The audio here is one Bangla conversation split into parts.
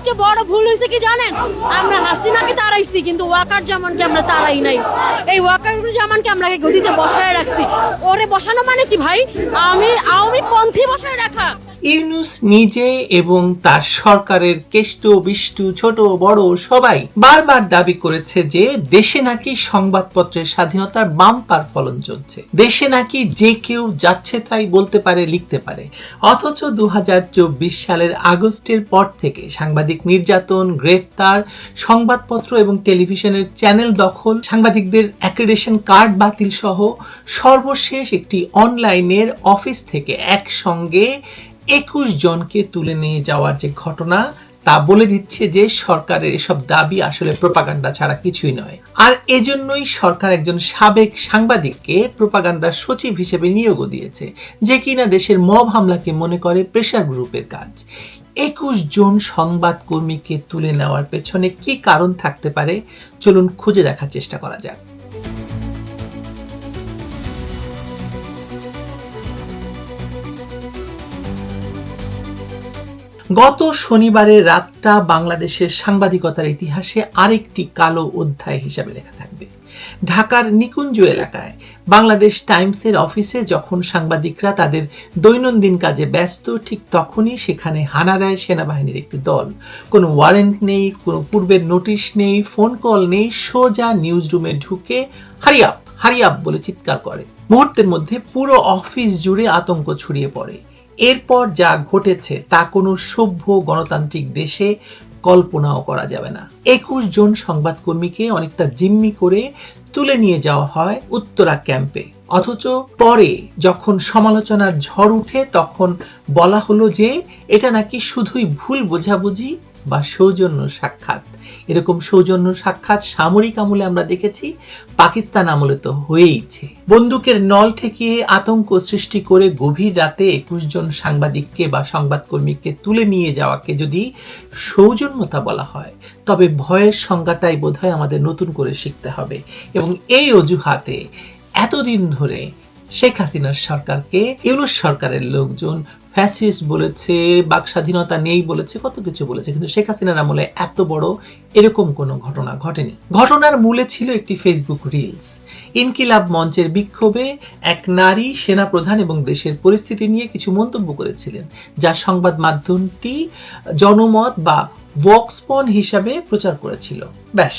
সবচেয়ে বড় ভুল হয়েছে কি জানেন, আমরা হাসিনাকে তাড়াইছি কিন্তু ওয়াকার জামানকে আমরা তাড়াই নাই। এই ওয়াকার জামানকে আমরা গদিতে বসায় রাখছি। ওরে বসানো মানে কি ভাই, আওয়ামী পন্থী বসায় রাখা। ইউনূস নিজে এবং তার সরকারের কেষ্ট বিষ্টু ছোট বড় সবাই বারবার দাবি করেছে যে দেশে নাকি সংবাদপত্রের স্বাধীনতার বাম্পার ফলন চলছে, দেশে নাকি যে কেউ যাচ্ছে তাই বলতে পারে, লিখতে পারে। অথচ 2024 সালের আগস্টের পর থেকে সাংবাদিক নির্যাতন, গ্রেফতার, সংবাদপত্র এবং টেলিভিশনের চ্যানেল দখল, সাংবাদিকদের অ্যাক্রেডিটেশন কার্ড বাতিল সহ সর্বশেষ একটি অনলাইনের অফিস থেকে একসঙ্গে 21 জনকে তুলে নিয়ে যাওয়ার যে ঘটনা, তা বলে দিচ্ছে যে সরকারের এসব দাবি আসলে প্রোপাগান্ডা ছাড়া কিছুই নয়। আর এজন্যই সরকার একজন সাবেক সাংবাদিককে প্রোপাগান্ডা সচিব হিসেবে নিয়োগও দিয়েছে, যে কিনা দেশের মব হামলাকে মনে করে প্রেসার গ্রুপের কাজ। 21 জন সংবাদ কর্মীকে তুলে নেওয়ার পেছনে কি কারণ থাকতে পারে, চলুন খুঁজে দেখার চেষ্টা করা যাক। গত শনিবারের রাতটা বাংলাদেশের সাংবাদিকতার ইতিহাসে আরেকটি কালো অধ্যায় হিসাবে লেখা থাকবে। ঢাকার নিকুঞ্জ এলাকায় বাংলাদেশ টাইমসের অফিসে যখন সাংবাদিকরা তাদের দৈনন্দিন কাজে ব্যস্ত, ঠিক তখনই সেখানে হানা দেয় সেনাবাহিনীর একটি দল। কোনো ওয়ারেন্ট নেই, কোনো পূর্বের নোটিশ নেই, ফোন কল নেই, সোজা নিউজ রুমে ঢুকে হারিয়াপ হারিয়াপ বলে চিৎকার করে। মুহূর্তের মধ্যে পুরো অফিস জুড়ে আতঙ্ক ছড়িয়ে পড়ে। এরপর যা ঘটেছে তা কোনো সভ্য গণতান্ত্রিক দেশে কল্পনাও করা যাবে না। 21 জন সংবাদকর্মীকে অনেকটা জিম্মি করে তুলে নিয়ে যাওয়া হয় উত্তরা ক্যাম্পে। অথচ পরে যখন সমালোচনার ঝড় উঠে তখন বলা হলো যে এটা নাকি শুধুই ভুল বোঝাবুঝি বা সৌজন্য সাক্ষাৎ। এরকম সৌজন্য সাক্ষাৎ সামরিক আমলে আমরা দেখেছি, পাকিস্তান আমলে তো হয়েইছে। বন্দুকের নল ঠেকিয়ে আতঙ্ক সৃষ্টি করে গভীর রাতে 21 জন সাংবাদিককে বা সংবাদকর্মীকে তুলে নিয়ে যাওয়াকে যদি সৌজন্যতা বলা হয়, তবে ভয়ের সংজ্ঞাটাই বোধহয় আমাদের নতুন করে শিখতে হবে। এবং এই অজুহাতে এতদিন ধরে শেখ হাসিনার সরকারকে ইউনূস সরকারের লোকজন ফ্যাসিস্ট বলেছে, বাক স্বাধীনতা নেই বলেছে, কত কিছু বলেছে, কিন্তু শেখ হাসিনার আমলে এত বড় এরকম কোনো ঘটনা ঘটেনি। ঘটনার মূলে ছিল একটি ফেসবুক রিলস। ইনকিলাব মঞ্চের বিক্ষোভে এক নারী সেনাপ্রধান এবং দেশের পরিস্থিতি নিয়ে কিছু মন্তব্য করেছিলেন, যা সংবাদ মাধ্যমটি জনমত বা ভক্সপন হিসাবে প্রচার করেছিল। ব্যাস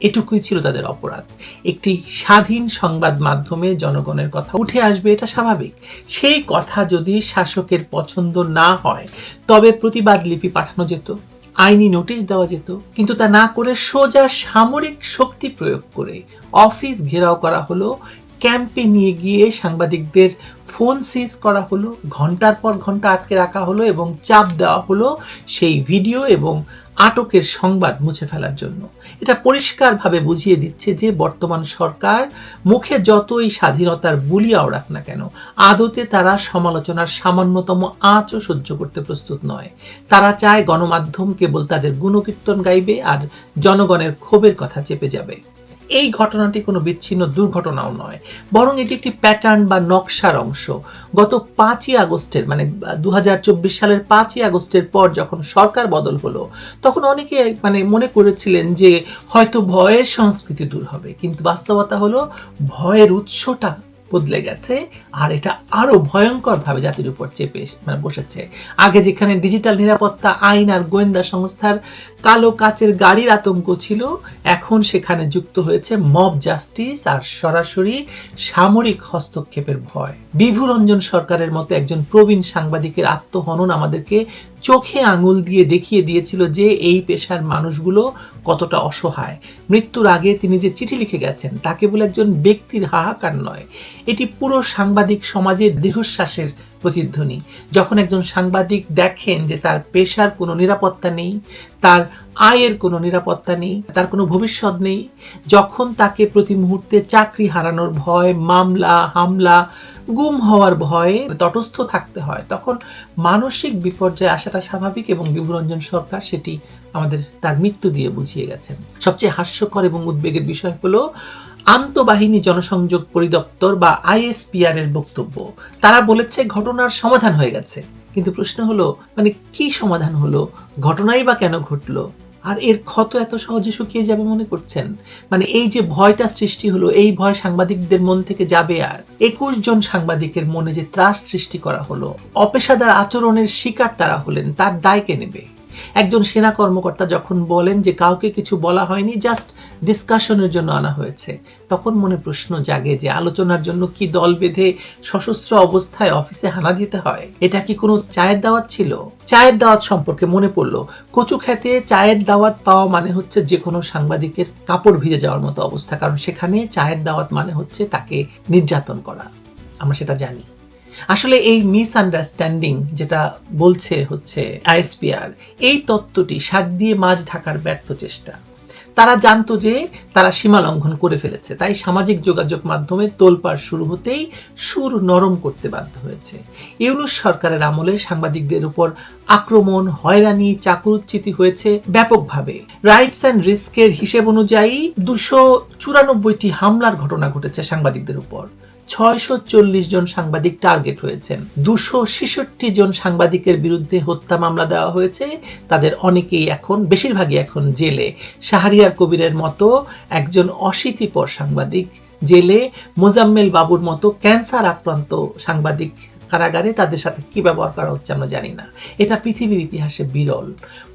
এটুকুই ছিল তাদের অপরাধ। একটি স্বাধীন সংবাদ মাধ্যমে জনগণের কথা উঠে আসবে, এটা স্বাভাবিক। সেই কথা যদি শাসকের পছন্দ না হয় তবে প্রতিবাদ লিপি পাঠানো যেত, আইনি নোটিশ দেওয়া যেত, কিন্তু তা না করে সোজা সামরিক শক্তি প্রয়োগ করে অফিস ঘেরাও করা হলো, ক্যাম্পে নিয়ে গিয়ে সাংবাদিকদের ফোন সিজ করা হলো, ঘন্টার পর ঘন্টা আটকে রাখা হলো এবং চাপ দেওয়া হলো সেই ভিডিও এবং আটকের সংবাদ মুছে ফেলার জন্য। এটা পরিষ্কারভাবে বুঝিয়ে দিচ্ছে যে বর্তমান সরকার মুখে যতই স্বাধীনতার বুলি আওড়াক না কেন, আদতে তারা সমালোচনার সামান্যতম আঁচও সহ্য করতে প্রস্তুত নয়। তারা চায় গণমাধ্যম কেবল তাদের গুণকীর্তন গাইবে আর জনগণের ক্ষোভের কথা চেপে যাবে। এই ঘটনাটি কোনো বিচ্ছিন্ন দুর্ঘটনাও নয়, বরং এটি একটি প্যাটার্ন বা নকশার অংশ। গত 5ই আগস্টের মানে 2024 সালের 5ই আগস্টের পর যখন সরকার বদল হলো, তখন অনেকে মনে করেছিলেন যে হয়তো ভয়ের সংস্কৃতি দূর হবে, কিন্তু বাস্তবতা হলো ভয়ের উৎসটা বদলে গেছে, আর এটা আরো ভয়ঙ্কর ভাবে জাতির উপর চেপে বসেছে। আগে যেখানে ডিজিটাল নিরাপত্তা আইন আর গোয়েন্দা সংস্থার কালো কাচের গাড়ির আতঙ্ক ছিল, এখন সেখানে যুক্ত হয়েছে মব জাস্টিস আর সরাসরি সামরিক হস্তক্ষেপের ভয়। বিভু রঞ্জন সরকারের মতো একজন প্রবীণ সাংবাদিকের আত্মহনন আমাদেরকে চোখে আঙুল দিয়ে দেখিয়ে দিয়েছিল যে এই পেশার মানুষগুলো কতটা অসহায়। মৃত্যুর আগে তিনি যে চিঠি লিখে গেছেন তা কেবল একজন ব্যক্তির হাহাকার নয়, এটি পুরো সাংবাদিক সমাজের দীর্ঘশ্বাসের প্রতিধ্বনি। যখন একজন সাংবাদিক দেখেন যে তার পেশার কোনো নিরাপত্তা নেই, তার আয়ের কোনো নিরাপত্তা নেই, তার কোনো ভবিষ্যৎ নেই, যখন তাকে প্রতি মুহূর্তে চাকরি হারানোর ভয়, মামলা হামলা, গুম হওয়ার ভয়ে তটস্থ থাকতে হয়, তখন মানসিক বিপর্যয় আসাটা স্বাভাবিক। এবং বিভুরঞ্জন সরকার সেটি আমাদের তার মৃত্যু দিয়ে বুঝিয়ে গেছেন। সবচেয়ে হাস্যকর এবং উদ্বেগের বিষয় হলো আন্তঃবাহিনী জনসংযোগ পরিদপ্তর বা আইএসপিআর এর বক্তব্য। তারা বলেছে ঘটনার সমাধান হয়ে গেছে, কিন্তু প্রশ্ন হলো মানে কি সমাধান হলো, ঘটনাই বা কেন ঘটলো, আর এর ক্ষত এত সহজে শুকিয়ে যাবে মনে করছেন? মানে এই যে ভয়টা সৃষ্টি হলো, এই ভয় সাংবাদিকদের মন থেকে যাবে? আর 21 জন সাংবাদিকের মনে যে ত্রাস সৃষ্টি করা হলো, অপেশাদার আচরণের শিকার তারা হলেন, তার দায় কে নেবে? একজন সেনা কর্মকর্তা যখন বলেন যে কাউকে কিছু বলা হয়নি, জাস্ট ডিসকাশনের জন্য আনা হয়েছে, তখন মনে প্রশ্ন জাগে যে আলোচনার জন্য কি দল বেঁধে সশস্ত্র অবস্থায় অফিসে হানা দিতে হয়? এটা কি কোনো চায়ের দাওয়াত ছিল? চায়ের দাওয়াত সম্পর্কে মনে পড়লো, কচু খেতে চায়ের দাওয়াত পাওয়া মানে হচ্ছে যে কোনো সাংবাদিকের কাপড় ভিজে যাওয়ার মতো অবস্থা, কারণ সেখানে চায়ের দাওয়াত মানে হচ্ছে তাকে নির্যাতন করা। আমরা সেটা জানি। আসলে এই মিসআন্ডারস্ট্যান্ডিং যেটা বলছে হচ্ছে আইএসপিআর, এই তত্ত্বটি শাক দিয়ে মাছ ঢাকার ব্যর্থ চেষ্টা। তারা জানতো যে তারা সীমা লঙ্ঘন করে ফেলেছে, তাই সামাজিক যোগাযোগ মাধ্যমে তোলপাড় শুরু হতেই সুর নরম করতে বাধ্য হয়েছে। ইউনূস সরকারের আমলে সাংবাদিকদের উপর আক্রমণ, হয়রানি, চাকরুচ্যুতি হয়েছে ব্যাপকভাবে। রাইটস অ্যান্ড রিস্কের হিসেব অনুযায়ী 294টি হামলার ঘটনা ঘটেছে সাংবাদিকদের উপর। 640 জন সাংবাদিক টার্গেট হয়েছেন। 266 জন সাংবাদিকের বিরুদ্ধে হত্যা মামলা দেওয়া হয়েছে। তাদের অনেকেই এখন, বেশিরভাগই এখন জেলে। শাহরিয়ার কবিরের মতো একজন অশীতিপর সাংবাদিক জেলে, মোজাম্মেল বাবুর মতো ক্যান্সার আক্রান্ত সাংবাদিক কারাগারে। তাদের সাথে কি ব্যবহার করা হচ্ছে আমরা জানি না। এটা পৃথিবীর ইতিহাসে বিরল।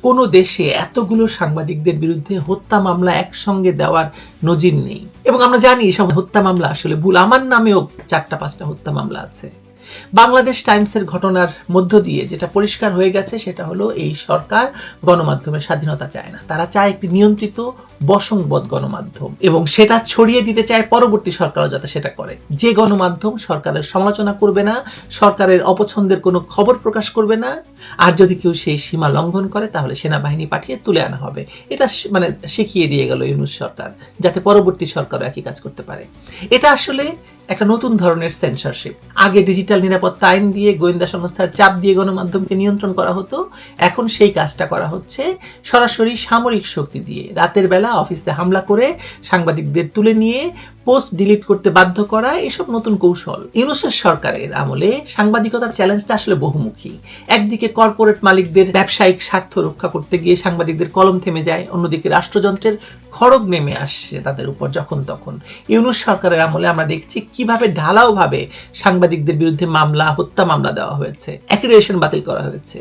কোনো দেশে এতগুলো সাংবাদিকদের বিরুদ্ধে হত্যা মামলা একসঙ্গে দেওয়ার নজির নেই। এবং আমরা জানি সব হত্যা মামলা আসলে ভুল। আমার নামেও 4-5টা হত্যা মামলা আছে। বাংলাদেশ টাইমসের ঘটনার মধ্য দিয়ে যেটা পরিষ্কার হয়ে গেছে সেটা হলো এই সরকার গণমাধ্যমের স্বাধীনতা চায় না। তারা চায় একটি নিয়ন্ত্রিত বশংবদ গণমাধ্যম, এবং সেটা ছড়িয়ে দিতে চায় পরবর্তী সরকারও যাতে সেটা করে। যে গণমাধ্যম সরকারের সমালোচনা করবে না, সরকারের অপছন্দের কোনো খবর প্রকাশ করবে না, আর যদি কেউ সেই সীমা লঙ্ঘন করে তাহলে সেনাবাহিনী পাঠিয়ে তুলে আনা হবে। এটা মানে শিখিয়ে দিয়ে গেল ইউনূস সরকার, যাতে পরবর্তী সরকারও একই কাজ করতে পারে। এটা আসলে একটা নতুন ধরনের সেন্সরশিপ। আগে ডিজিটাল নিরাপত্তা আইন দিয়ে, গোয়েন্দা সংস্থার চাপ দিয়ে গণমাধ্যমকে নিয়ন্ত্রণ করা হতো। এখন সেই কাজটা করা হচ্ছে সরাসরি সামরিক শক্তি দিয়ে। রাতের বেলা অফিসে হামলা করে সাংবাদিকদের তুলে নিয়ে পোস্ট ডিলিট করতে বাধ্য করা, এসব নতুন কৌশল। ইউনূসের সরকারের আমলে সাংবাদিকতার চ্যালেঞ্জটা আসলে বহুমুখী। একদিকে কর্পোরেট মালিকদের ব্যবসায়িক স্বার্থ রক্ষা করতে গিয়ে সাংবাদিকদের কলম থেমে যায়, অন্যদিকে রাষ্ট্রযন্ত্রের খড়গ নেমে আসছে তাদের উপর যখন তখন। ইউনূস সরকারের আমলে আমরা দেখছি কিভাবে ঢালাওভাবে সাংবাদিকদের বিরুদ্ধে মামলা, হত্যা মামলা দেওয়া হয়েছে, অ্যাক্রিডিটেশন বাতিল করা হয়েছে।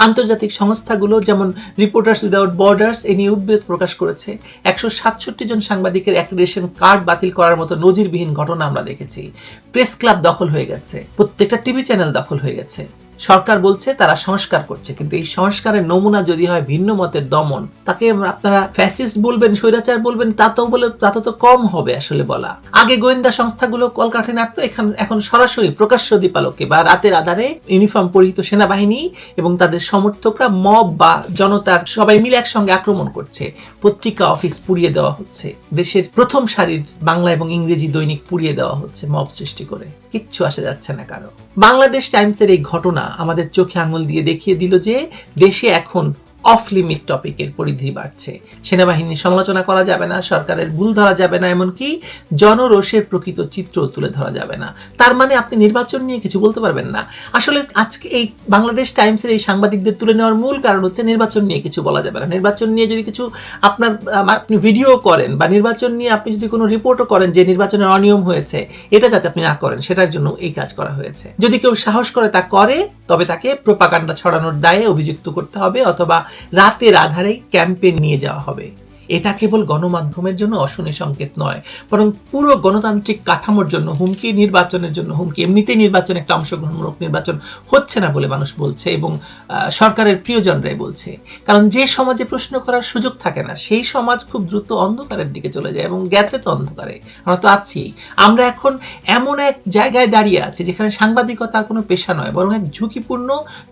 আন্তর্জাতিক সংস্থাগুলো যেমন রিপোর্টার্স উইদাউট বর্ডার্স এ নিয়ে উদ্বেগ প্রকাশ করেছে। 167 জন সাংবাদিকের অ্যাক্রিডিটেশন কার্ড বাতিল করার মতো নজিরবিহীন ঘটনা আমরা দেখেছি। প্রেস ক্লাব দখল হয়ে গেছে, প্রত্যেকটা টিভি চ্যানেল দখল হয়ে গেছে। সরকার বলছে তারা সংস্কার করছে, কিন্তু এই সংস্কারের নমুনা যদি হয় ভিন্ন মতের দমন, তাকে আপনারা ফ্যাসিস্ট বলবেন, স্বৈরাচার বলবেন, তা তো কম হবে আসলে বলা। আগে গোয়েন্দা সংস্থাগুলো কলকাঠি নাড়তো, এখন সরাসরি প্রকাশ্য দীপালোকে বা রাতের আধারে ইউনিফর্ম পরিহিত সেনাবাহিনী এবং তাদের সমর্থকরা মব বা জনতার সবাই মিলে একসঙ্গে আক্রমণ করছে। পত্রিকা অফিস পুড়িয়ে দেওয়া হচ্ছে, দেশের প্রথম সারির বাংলা এবং ইংরেজি দৈনিক পুড়িয়ে দেওয়া হচ্ছে মব সৃষ্টি করে। কিচ্ছু আসে যাচ্ছে না কারো। বাংলাদেশ টাইমসের এই ঘটনা আমাদের চোখে আঙুল দিয়ে দেখিয়ে দিল যে দেশে এখন অফ লিমিট টপিকের পরিধি বাড়ছে। সেনাবাহিনীর সমালোচনা করা যাবে না, সরকারের ভুল ধরা যাবে না, এমনকি জনরোষের প্রকৃত চিত্র তুলে ধরা যাবে না। তার মানে আপনি নির্বাচন নিয়ে কিছু বলতে পারবেন না। আসলে আজকে এই বাংলাদেশ টাইমসের এই সাংবাদিকদের তুলে নেওয়ার মূল কারণ হচ্ছে নির্বাচন নিয়ে কিছু বলা যাবে না। নির্বাচন নিয়ে যদি কিছু আপনি ভিডিও করেন বা নির্বাচন নিয়ে আপনি যদি কোনো রিপোর্টও করেন যে নির্বাচনের অনিয়ম হয়েছে, এটা যাতে আপনি না করেন, সেটার জন্য এই কাজ করা হয়েছে। যদি কেউ সাহস করে তা করে, তবে তাকে প্রোপাগান্ডা ছড়ানোর দায়ে অভিযুক্ত করতে হবে, অথবা রাতের আধারে ক্যাম্পে নিয়ে যাওয়া হবে। এটা কেবল গণমাধ্যমের জন্য অশনি সংকেত নয়, বরং পুরো গণতান্ত্রিক কাঠামোর জন্য হুমকি, নির্বাচনের জন্য হুমকি। এমনিতেই নির্বাচন একটা অংশগ্রহণমূলক নির্বাচন হচ্ছে না বলে মানুষ বলছে, এবং সরকারের প্রিয়জনরাই বলছে। কারণ যে সমাজে প্রশ্ন করার সুযোগ থাকে না, সেই সমাজ খুব দ্রুত অন্ধকারের দিকে চলে যায়, এবং গেছে তো অন্ধকারে, আমরা তো আছি। আমরা এখন এমন এক জায়গায় দাঁড়িয়ে আছি যেখানে সাংবাদিকতা কোনো পেশা নয়, বরং এক ঝুঁকিপূর্ণ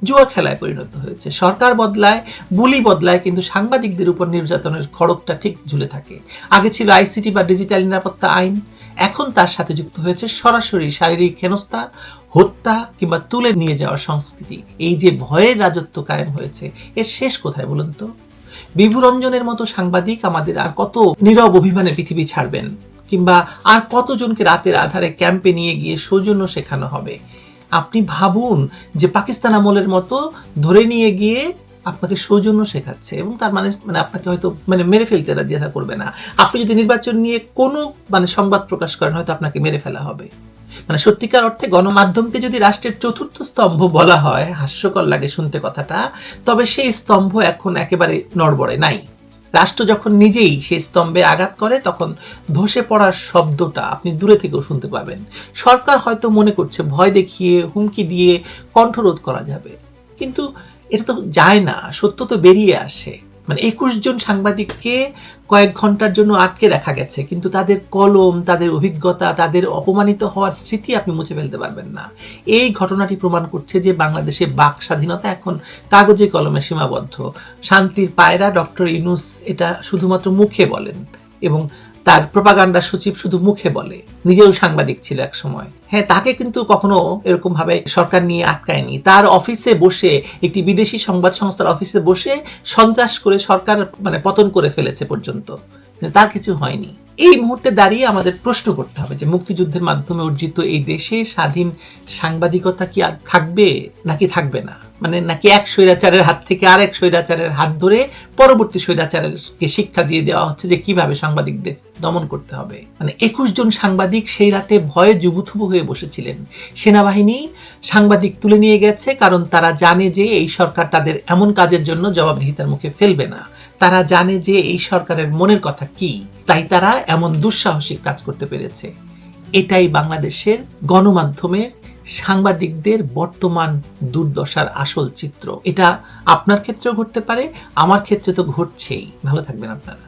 জুয়া খেলায় পরিণত হয়েছে। সরকার বদলায়, বুলি বদলায়, কিন্তু সাংবাদিকদের উপর নির্যাতনের খড়গটা ঠিক ঝুলে থাকে। আগে ছিল আইসিটি বা ডিজিটাল নিরাপত্তা আইন, এখন তার সাথে যুক্ত হয়েছে সরাসরি শারীরিক হেনস্থা, হত্যা কিংবা তুলে নিয়ে যাওয়ার সংস্কৃতি। এই যে ভয়ের রাজত্ব কায়েম হয়েছে, এর শেষ কোথায় বলুন তো? বিভুরঞ্জনের মতো সাংবাদিক আমাদের আর কত নীরব অভিমানে পৃথিবী ছাড়বেন, কিংবা আর কতজনকে রাতের আধারে ক্যাম্পে নিয়ে গিয়ে সৌজন্য শেখানো হবে? আপনি ভাবুন যে পাকিস্তান আমলের মতো ধরে নিয়ে গিয়ে আপনাকে সৌজন্য শেখাচ্ছে, এবং তার মানে আপনাকে হয়তো মেরে ফেলতে রাজিয়াতা করবে না। আপনি যদি নির্বাচন নিয়ে কোনো সংবাদ প্রকাশ করেন, হয়তো আপনাকে মেরে ফেলা হবে। সত্যিকার অর্থে গণমাধ্যমকে যদি রাষ্ট্রের চতুর্থ স্তম্ভ বলা হয়, হাস্যকর লাগে শুনতে কথাটা, তবে সেই স্তম্ভ এখন একেবারে নড়বড়ে নাই। রাষ্ট্র যখন নিজেই সেই স্তম্ভে আঘাত করে, তখন ধসে পড়ার শব্দটা আপনি দূরে থেকেও শুনতে পাবেন। সরকার হয়তো মনে করছে ভয় দেখিয়ে, হুমকি দিয়ে কণ্ঠরোধ করা যাবে, কিন্তু এটা তো যায় না, সত্য তো বেরিয়ে আসে। 21 জন সাংবাদিককে কয়েক ঘন্টার জন্য আটকে রাখা গেছে, কিন্তু তাদের কলম, তাদের অভিজ্ঞতা, তাদের অপমানিত হওয়ার স্মৃতি আপনি মুছে ফেলতে পারবেন না। এই ঘটনাটি প্রমাণ করছে যে বাংলাদেশে বাক স্বাধীনতা এখন কাগজে কলমে সীমাবদ্ধ। শান্তির পায়রা ডক্টর ইউনূস এটা শুধুমাত্র মুখে বলেন, এবং তার প্রোপাগান্ডা সচিব শুধু মুখে বলে। নিজেও সাংবাদিক ছিল এক সময়। হ্যাঁ, তাকে কিন্তু কখনো এরকম ভাবে সরকার নিয়ে আটকায়নি। তার অফিসে বসে, একটি বিদেশি সংবাদ সংস্থার অফিসে বসে সন্ত্রাস করে সরকার পতন করে ফেলেছে পর্যন্ত, তার কিছু হয়নি। এই মুহূর্তে দাঁড়িয়ে আমাদের প্রশ্ন করতে হবে যে মুক্তিযুদ্ধের মাধ্যমে অর্জিত এই দেশে স্বাধীন সাংবাদিকতা কি আর থাকবে নাকি থাকবে না? নাকি এক স্বৈরাচারের হাত থেকে আরেক স্বৈরাচারের হাত ধরে পরবর্তী স্বৈরাচারকে শিক্ষা দিয়ে দেওয়া হচ্ছে যে কিভাবে সাংবাদিকদের দমন করতে হবে। 21 জন সাংবাদিক সেই রাতে ভয়ে জুবুথুবু হয়ে বসেছিলেন। সেনাবাহিনী সাংবাদিক তুলে নিয়ে গেছে, কারণ তারা জানে যে এই সরকার তাদের এমন কাজের জন্য জবাবদিহিতার মুখে ফেলবে না। তারা জানে যে এই সরকারের মনের কথা কি, তাই তারা এমন দুঃসাহসিক কাজ করতে পেরেছে। এটাই বাংলাদেশের গণমাধ্যমের সাংবাদিকদের বর্তমান দুর্দশার আসল চিত্র। এটা আপনার ক্ষেত্রেও ঘটতে পারে, আমার ক্ষেত্রে তো ঘটছেই। ভালো থাকবেন আপনারা।